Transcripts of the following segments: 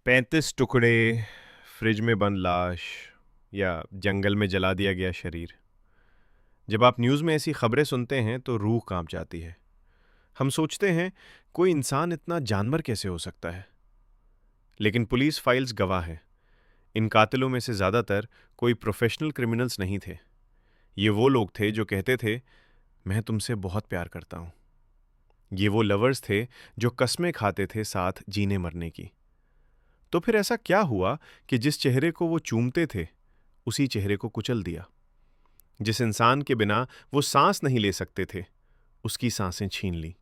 35 टुकड़े, फ्रिज में बंद लाश या जंगल में जला दिया गया शरीर। जब आप न्यूज़ में ऐसी खबरें सुनते हैं तो रूह कांप जाती है। हम सोचते हैं कोई इंसान इतना जानवर कैसे हो सकता है। लेकिन पुलिस फाइल्स गवाह है, इन कातिलों में से ज़्यादातर कोई प्रोफेशनल क्रिमिनल्स नहीं थे। ये वो लोग थे जो कहते थे, मैं तुमसे बहुत प्यार करता हूँ। ये वो लवर्स थे जो कस्में खाते थे साथ जीने मरने की। तो फिर ऐसा क्या हुआ कि जिस चेहरे को वो चूमते थे उसी चेहरे को कुचल दिया? जिस इंसान के बिना वो सांस नहीं ले सकते थे उसकी सांसें छीन ली।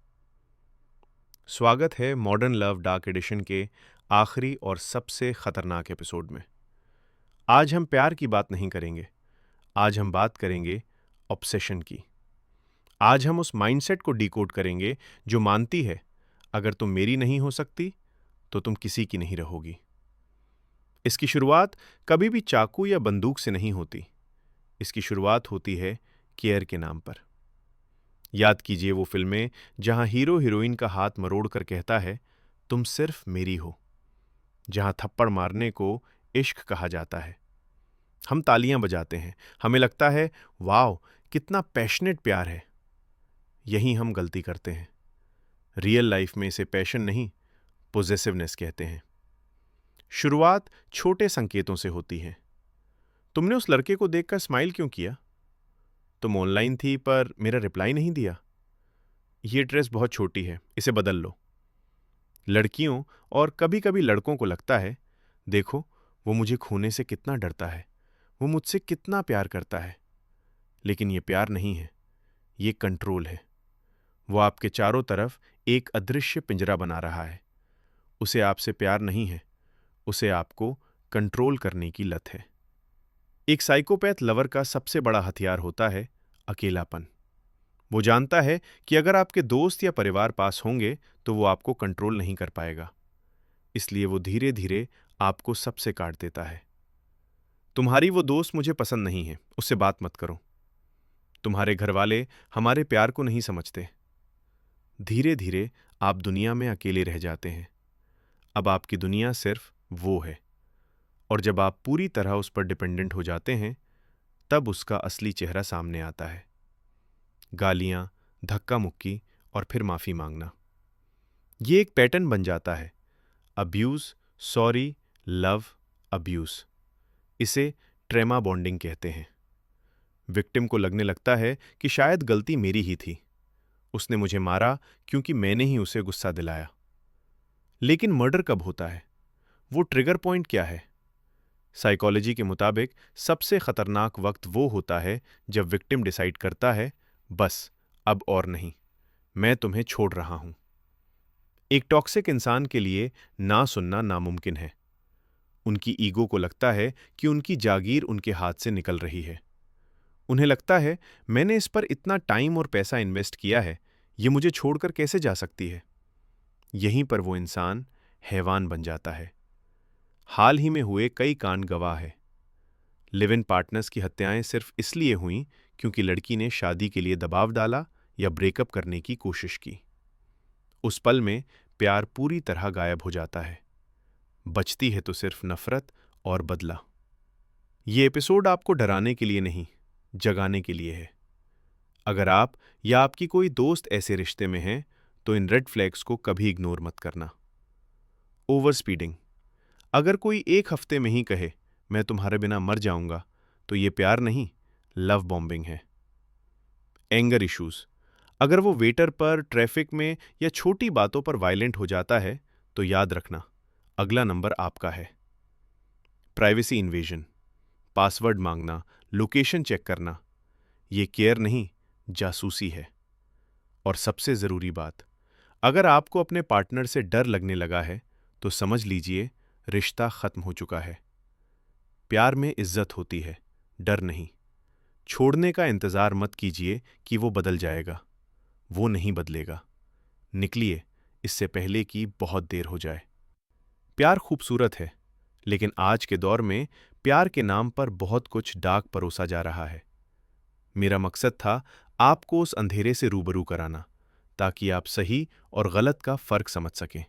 स्वागत है मॉडर्न लव डार्क एडिशन के आखिरी और सबसे खतरनाक एपिसोड में। आज हम प्यार की बात नहीं करेंगे, आज हम बात करेंगे ऑब्सेशन की। आज हम उस माइंडसेट को डिकोड करेंगे जो मानती है अगर तुम मेरी नहीं हो सकती तो तुम किसी की नहीं रहोगी। इसकी शुरुआत कभी भी चाकू या बंदूक से नहीं होती। इसकी शुरुआत होती है केयर के नाम पर। याद कीजिए वो फिल्में जहां हीरो हीरोइन का हाथ मरोड़कर कहता है, तुम सिर्फ मेरी हो। जहां थप्पड़ मारने को इश्क कहा जाता है। हम तालियां बजाते हैं, हमें लगता है वाओ कितना पैशनेट प्यार है। यहीं हम गलती करते हैं। रियल लाइफ में इसे पैशन नहीं, पोजेसिवनेस कहते हैं। शुरुआत छोटे संकेतों से होती है। तुमने उस लड़के को देखकर स्माइल क्यों किया? तुम ऑनलाइन थी पर मेरा रिप्लाई नहीं दिया। ये ड्रेस बहुत छोटी है, इसे बदल लो। लड़कियों और कभी कभी लड़कों को लगता है, देखो वो मुझे खोने से कितना डरता है, वो मुझसे कितना प्यार करता है। लेकिन ये प्यार नहीं है, ये कंट्रोल है। वो आपके चारों तरफ एक अदृश्य पिंजरा बना रहा है। उसे आपसे प्यार नहीं है, उसे आपको कंट्रोल करने की लत है। एक साइकोपैथ लवर का सबसे बड़ा हथियार होता है अकेलापन। वो जानता है कि अगर आपके दोस्त या परिवार पास होंगे तो वो आपको कंट्रोल नहीं कर पाएगा। इसलिए वो धीरे धीरे आपको सबसे काट देता है। तुम्हारी वो दोस्त मुझे पसंद नहीं है, उससे बात मत करो। तुम्हारे घरवाले हमारे प्यार को नहीं समझते। धीरे धीरे आप दुनिया में अकेले रह जाते हैं। अब आपकी दुनिया सिर्फ वो है। और जब आप पूरी तरह उस पर डिपेंडेंट हो जाते हैं तब उसका असली चेहरा सामने आता है। गालियां, धक्का मुक्की और फिर माफी मांगना। ये एक पैटर्न बन जाता है। Abuse, sorry, love, abuse. इसे ट्रेमा बॉन्डिंग कहते हैं। विक्टिम को लगने लगता है कि शायद गलती मेरी ही थी, उसने मुझे मारा क्योंकि मैंने ही उसे गुस्सा दिलाया। लेकिन मर्डर कब होता है? वो ट्रिगर पॉइंट क्या है? साइकोलॉजी के मुताबिक सबसे खतरनाक वक्त वो होता है जब विक्टिम डिसाइड करता है, बस अब और नहीं, मैं तुम्हें छोड़ रहा हूं। एक टॉक्सिक इंसान के लिए ना सुनना नामुमकिन है। उनकी ईगो को लगता है कि उनकी जागीर उनके हाथ से निकल रही है। उन्हें लगता है मैंने इस पर इतना टाइम और पैसा इन्वेस्ट किया है, ये मुझे छोड़कर कैसे जा सकती है। यहीं पर वो इंसान हैवान बन जाता है। हाल ही में हुए कई कांड गवाह है। लिव इन पार्टनर्स की हत्याएं सिर्फ इसलिए हुईं क्योंकि लड़की ने शादी के लिए दबाव डाला या ब्रेकअप करने की कोशिश की। उस पल में प्यार पूरी तरह गायब हो जाता है। बचती है तो सिर्फ नफरत और बदला। ये एपिसोड आपको डराने के लिए नहीं, जगाने के लिए है। अगर आप या आपकी कोई दोस्त ऐसे रिश्ते में हैं तो इन रेड फ्लैग्स को कभी इग्नोर मत करना। Over speeding. अगर कोई एक हफ्ते में ही कहे मैं तुम्हारे बिना मर जाऊंगा तो ये प्यार नहीं, लव बॉम्बिंग है। Anger issues. अगर वो वेटर पर, ट्रैफिक में या छोटी बातों पर वायलेंट हो जाता है तो याद रखना, अगला नंबर आपका है। Privacy invasion. पासवर्ड मांगना, लोकेशन चेक करना, ये केयर नहीं, जासूसी है। और सबसे जरूरी बात, अगर आपको अपने पार्टनर से डर लगने लगा है तो समझ लीजिए रिश्ता खत्म हो चुका है। प्यार में इज्जत होती है, डर नहीं। छोड़ने का इंतजार मत कीजिए कि वो बदल जाएगा, वो नहीं बदलेगा। निकलिए इससे पहले कि बहुत देर हो जाए। प्यार खूबसूरत है, लेकिन आज के दौर में प्यार के नाम पर बहुत कुछ डार्क परोसा जा रहा है। मेरा मकसद था आपको उस अंधेरे से रूबरू कराना, ताकि आप सही और गलत का फर्क समझ सकें।